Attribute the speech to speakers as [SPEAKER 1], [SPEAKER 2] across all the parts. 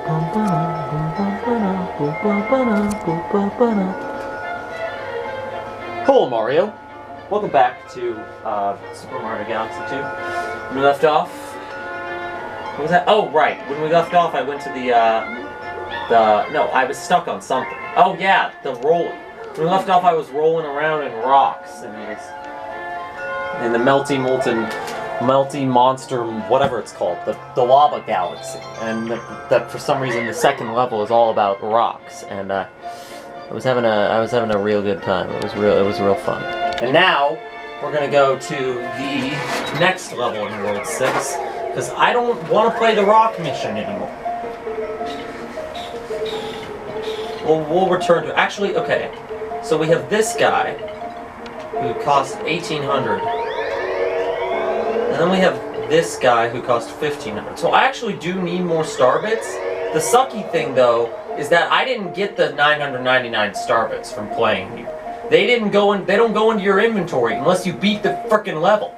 [SPEAKER 1] Hello, Mario. Welcome back to Super Mario Galaxy 2. When we left off, what was that? Oh, right. When we left off, I went to no, I was stuck on something. Oh yeah, the rolling. When we left off, I was rolling around in rocks in the melty monster, whatever it's called, the lava galaxy, and that for some reason the second level is all about rocks, and I was having a real good time. It was real fun. And now we're gonna go to the next level in World 6 because I don't want to play the rock mission anymore. We'll return to actually. Okay, so we have this guy who cost 1,800. And then we have this guy who cost 1,500. So I actually do need more star bits. The sucky thing though is that I didn't get the 999 star bits from playing here. They don't go into your inventory unless you beat the frickin' level.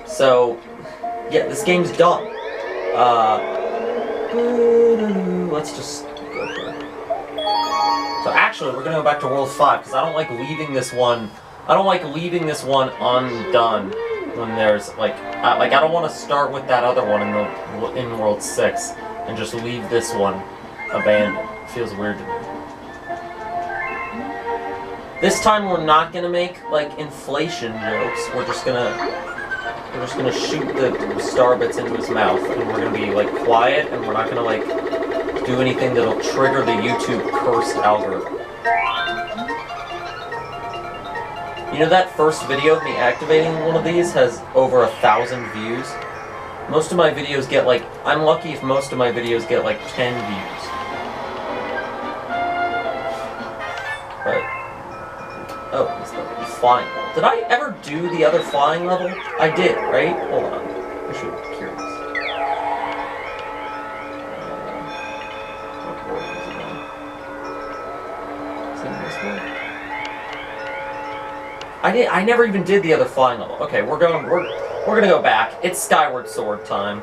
[SPEAKER 1] So yeah, this game's done. Let's just go for it. So actually we're gonna go back to World 5 because I don't like leaving this one undone. When there's I don't want to start with that other one in World 6 and just leave this one abandoned. It feels weird to me. This time we're not gonna make inflation jokes. We're just gonna shoot the star bits into his mouth, and we're gonna be quiet, and we're not gonna do anything that'll trigger the YouTube cursed algorithm. You know that first video of me activating one of these has over 1,000 views? Most of my videos get I'm lucky if most of my videos get 10 views. But, oh, it's the flying level. Did I ever do the other flying level? I did, right? Hold on, I should be curious. What world is it on? Is it this one? I never even did the other flying level. Okay, we're gonna go back. It's Skyward Sword time.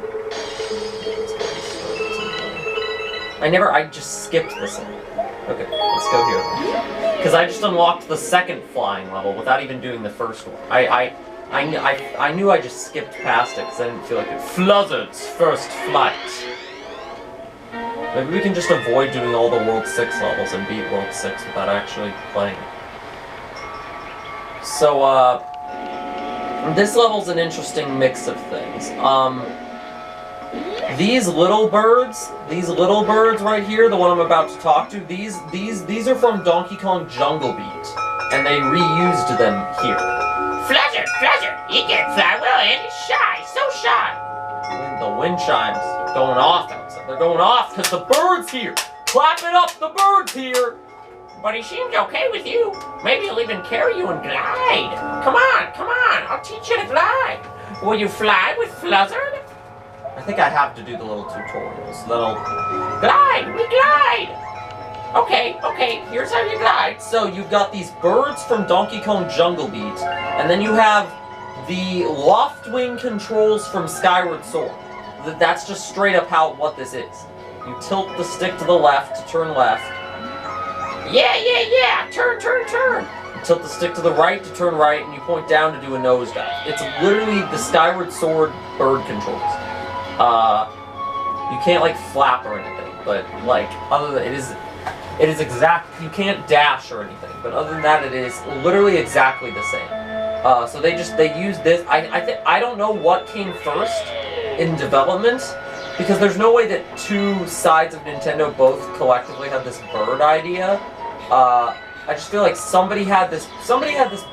[SPEAKER 1] I just skipped this one. Okay, let's go here. Because I just unlocked the second flying level without even doing the first one. I knew I just skipped past it because I didn't feel like it. Fluzzard's first flight. Maybe we can just avoid doing all the World 6 levels and beat World 6 without actually playing it. So, this level's an interesting mix of things. These little birds right here, the one I'm about to talk to, these are from Donkey Kong Jungle Beat, and they reused them here.
[SPEAKER 2] Flutter, you can fly well and it's shy, so shy.
[SPEAKER 1] The wind chimes going off outside. They're going off because the bird's here. Clap it up, the bird's here.
[SPEAKER 2] But he seems okay with you. Maybe he'll even carry you and glide. Come on, I'll teach you to glide. Will you fly with Fluzzard?
[SPEAKER 1] I think I have to do the little tutorials.
[SPEAKER 2] Glide, we glide. Okay, here's how you glide.
[SPEAKER 1] So you've got these birds from Donkey Kong Jungle Beat, and then you have the LOFTWING controls from Skyward Sword. That's just straight up what this is. You tilt the stick to the left to turn left.
[SPEAKER 2] Yeah. Turn.
[SPEAKER 1] You tilt the stick to the right to turn right, and you point down to do a nosedive. It's literally the Skyward Sword bird controls. You can't flap or anything, but other than it is exact. You can't dash or anything, but other than that, it is literally exactly the same. So they use this. I don't know what came first in development. Because there's no way that two sides of Nintendo both collectively have this bird idea. I just feel like somebody had this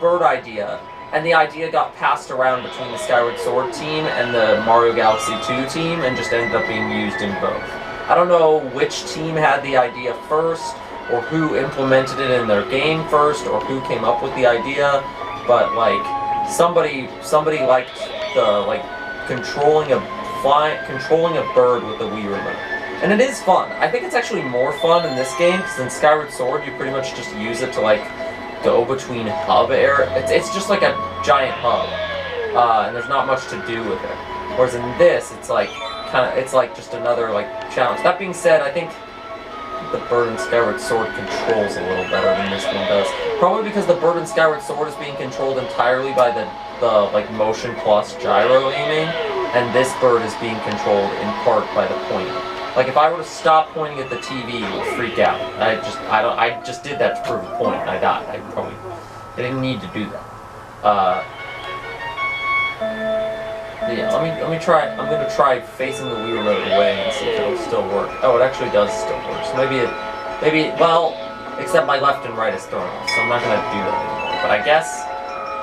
[SPEAKER 1] bird idea, and the idea got passed around between the Skyward Sword team and the Mario Galaxy 2 team, and just ended up being used in both. I don't know which team had the idea first, or who implemented it in their game first, or who came up with the idea, but somebody liked the controlling a bird with the Wii remote. And it is fun. I think it's actually more fun in this game, because in Skyward Sword you pretty much just use it to go between hub area. It's just like a giant hub, and there's not much to do with it. Whereas in this, it's kind it's like just another like challenge. That being said, I think the bird in Skyward Sword controls a little better than this one does. Probably because the bird in Skyward Sword is being controlled entirely by the like motion plus gyro aiming, and this bird is being controlled in part by the pointing. Like if I were to stop pointing at the TV, it would freak out. I just did that to prove a point, and I died. I didn't need to do that. Yeah, let me try. I'm gonna try facing the Wii remote away and see if it'll still work. Oh, it actually does still work. So well, except my left and right is thrown off, so I'm not gonna do that anymore. But I guess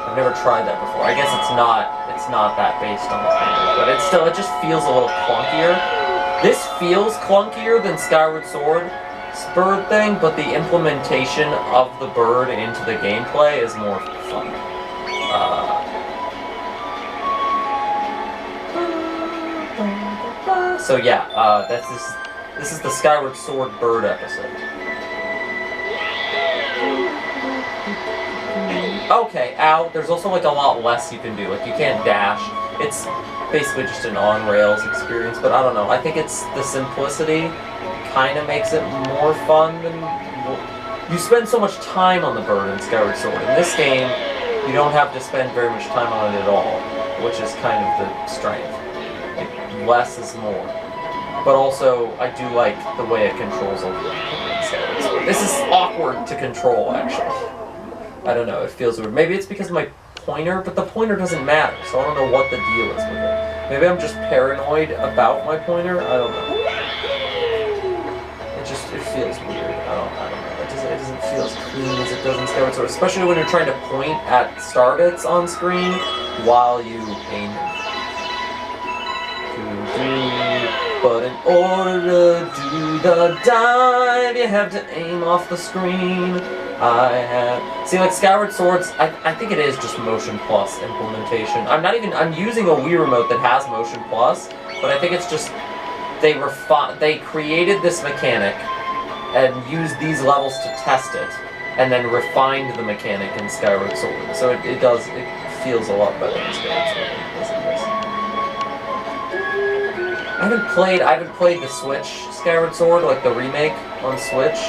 [SPEAKER 1] I've never tried that before. I guess it's not that based on the camera, but it just feels a little clunkier. This feels clunkier than Skyward Sword's bird thing, but the implementation of the bird into the gameplay is more fun. So yeah, this is the Skyward Sword bird episode. Okay, ow, there's also like a lot less you can do. Like you can't dash. It's basically just an on-rails experience, but I don't know. I think it's the simplicity kind of makes it more fun than... You spend so much time on the bird in Skyward Sword. In this game, you don't have to spend very much time on it at all, which is kind of the strength. Like, less is more. But also, I do like the way it controls a bird in Skyward Sword. This is awkward to control, actually. I don't know, it feels weird. Maybe it's because of my pointer, but the pointer doesn't matter, so I don't know what the deal is with it. Maybe I'm just paranoid about my pointer, I don't know. It feels weird, I don't know. It doesn't feel as clean as it does in Skyward Sword, especially when you're trying to point at star bits on screen while you aim. But in order to do the dive, you have to aim off the screen. See, like Skyward Swords, I think it is just Motion Plus implementation. I'm using a Wii remote that has Motion Plus, but I think it's just, they created this mechanic and used these levels to test it, and then refined the mechanic in Skyward Sword. So it feels a lot better in Skyward Sword than it does in this. I haven't played the Switch Skyward Sword, like the remake on Switch.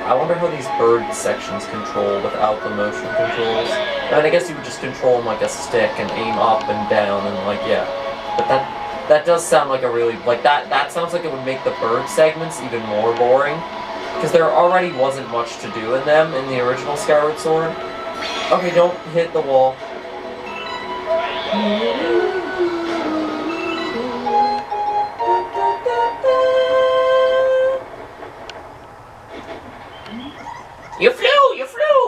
[SPEAKER 1] I wonder how these bird sections control without the motion controls. I mean, I guess you would just control them like a stick and aim up and down and like, yeah. But that does sound like a really, like that sounds like it would make the bird segments even more boring. Because there already wasn't much to do in them in the original Skyward Sword. Okay, don't hit the wall.
[SPEAKER 2] You flew!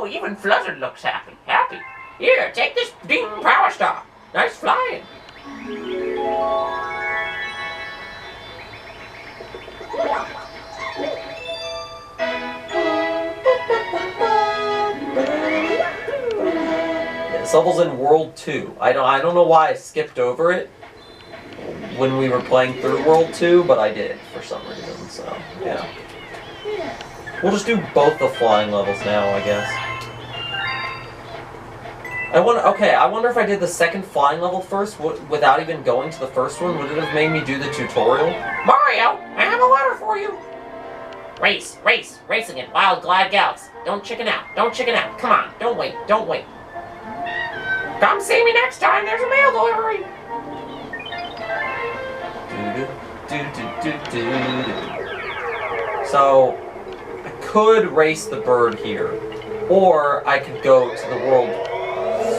[SPEAKER 2] Even Fluzzard looks happy. Here, take this ding power star. Nice flying.
[SPEAKER 1] This level's in World 2. I don't know why I skipped over it when we were playing through World 2, but I did for some reason, so yeah. We'll just do both the flying levels now, I guess. I wonder if I did the second flying level first, without even going to the first one, would it have made me do the tutorial?
[SPEAKER 2] Mario, I have a letter for you. Racing it, wild glide gals. Don't chicken out, Come on, don't wait. Come see me next time, there's a mail delivery.
[SPEAKER 1] So, I could race the bird here, or I could go to the World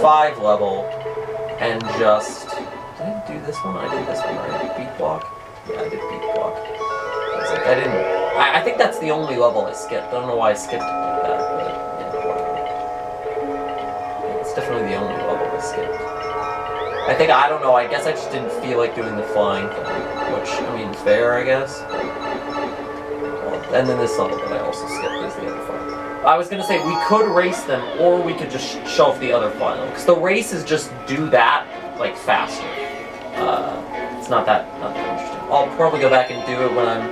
[SPEAKER 1] 5 level and just... Did I do this one? I did this one, right? Beat block? Yeah, I did beat block. I think that's the only level I skipped. I don't know why I skipped it like that, but yeah, whatever. Yeah, it's definitely the only level I skipped. I don't know, I guess I just didn't feel like doing the flying thing, which, I mean, fair, I guess. And then this level that I also skipped is the other flying. I was gonna say, we could race them, or we could just shelf the other flying level, because the race is just do that, like, faster. It's not that interesting. I'll probably go back and do it when I'm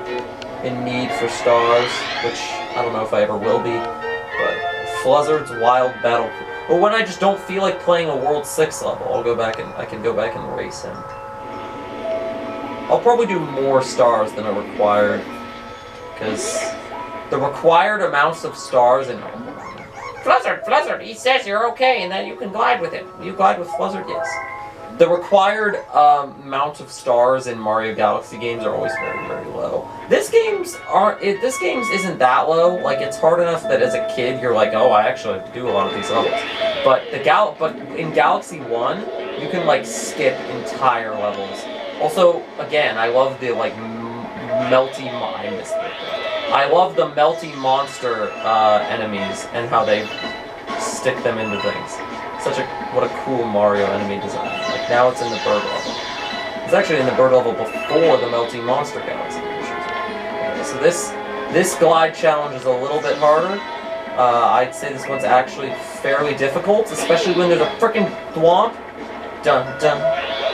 [SPEAKER 1] in need for stars, which I don't know if I ever will be, but Fluzzard's Wild Battle... Or when I just don't feel like playing a World 6 level, I can go back and race him. I'll probably do more stars than are required, because the required amounts of stars in...
[SPEAKER 2] Fluzzard, he says you're okay and that you can glide with him.
[SPEAKER 1] You glide with Fluzzard, yes. The required amount of stars in Mario Galaxy games are always very, very low. This game's isn't that low. Like, it's hard enough that as a kid you're like, oh, I actually have to do a lot of these levels. But in Galaxy 1, you can like skip entire levels. Also, again, I love the like I missed it. I love the melty monster enemies and how they stick them into things. What a cool Mario enemy design. Like, now it's in the bird level. It's actually in the bird level before the melting monster galaxy. Okay, so this glide challenge is a little bit harder. I'd say this one's actually fairly difficult, especially when there's a frickin' thwomp. Dun dun.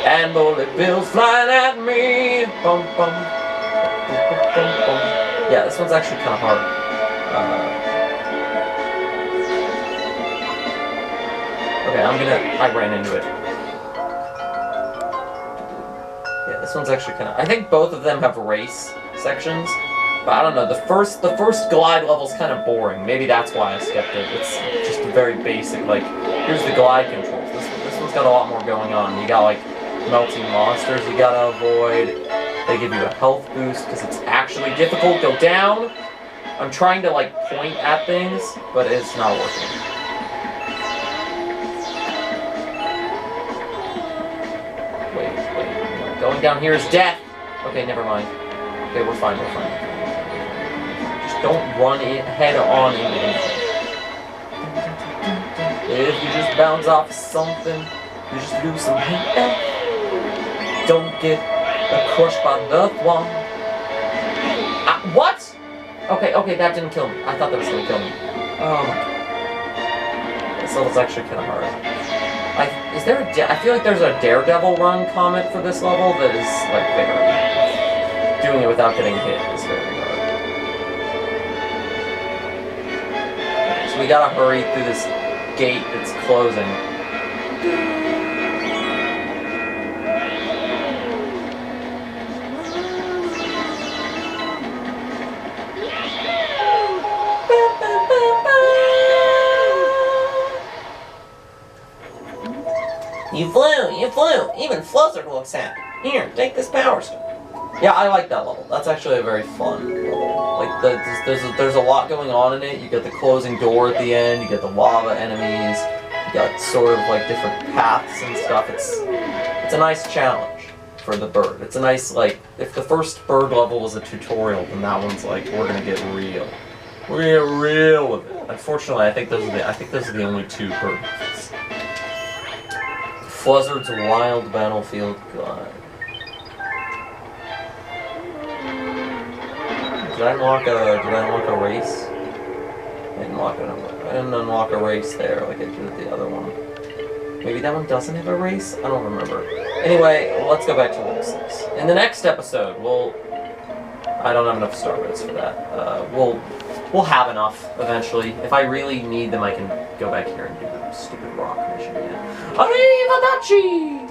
[SPEAKER 1] And bullet bills flying at me. Bum bum. Bum, bum, bum. Yeah, this one's actually kind of hard. Okay, I ran into it. Yeah, this one's actually kind of... I think both of them have race sections, but I don't know, the first glide level's kind of boring. Maybe that's why I skipped it. It's just very basic, like, here's the glide controls. This one's got a lot more going on. You got, like, melting monsters you gotta avoid. They give you a health boost, because it's actually difficult. Go down! I'm trying to, like, point at things, but it's not working. Going down here is death! Okay, never mind. Okay, we're fine. Just don't run head on into anything. If you just bounce off something, you just lose some health. Don't get crushed by the thwomp. What? Okay, that didn't kill me. I thought that was gonna kill me. Oh my god. This level's actually kind of hard. I feel like there's a Daredevil run comment for this level that is, like, very... Doing it without getting hit is very hard. So we gotta hurry through this gate that's closing.
[SPEAKER 2] You flew! Even Fluzzard looks happy. Here, take this power stone.
[SPEAKER 1] Yeah, I like that level. That's actually a very fun level. Like, there's a lot going on in it. You get the closing door at the end, you get the lava enemies, you got sort of like different paths and stuff. It's a nice challenge for the bird. It's a nice, like, if the first bird level was a tutorial, then that one's like, we're gonna get real. We're gonna get real with it. Unfortunately, I think those are the only two bird levels. Fluzzard's Wild Battlefield Glide. Did I unlock a race? I didn't unlock a race there like I did with the other one. Maybe that one doesn't have a race? I don't remember. Anyway, let's go back to Level 6. In the next episode, I don't have enough star bits for that. We'll have enough eventually. If I really need them, I can go back here and do the stupid rock mission again. Arrivederci!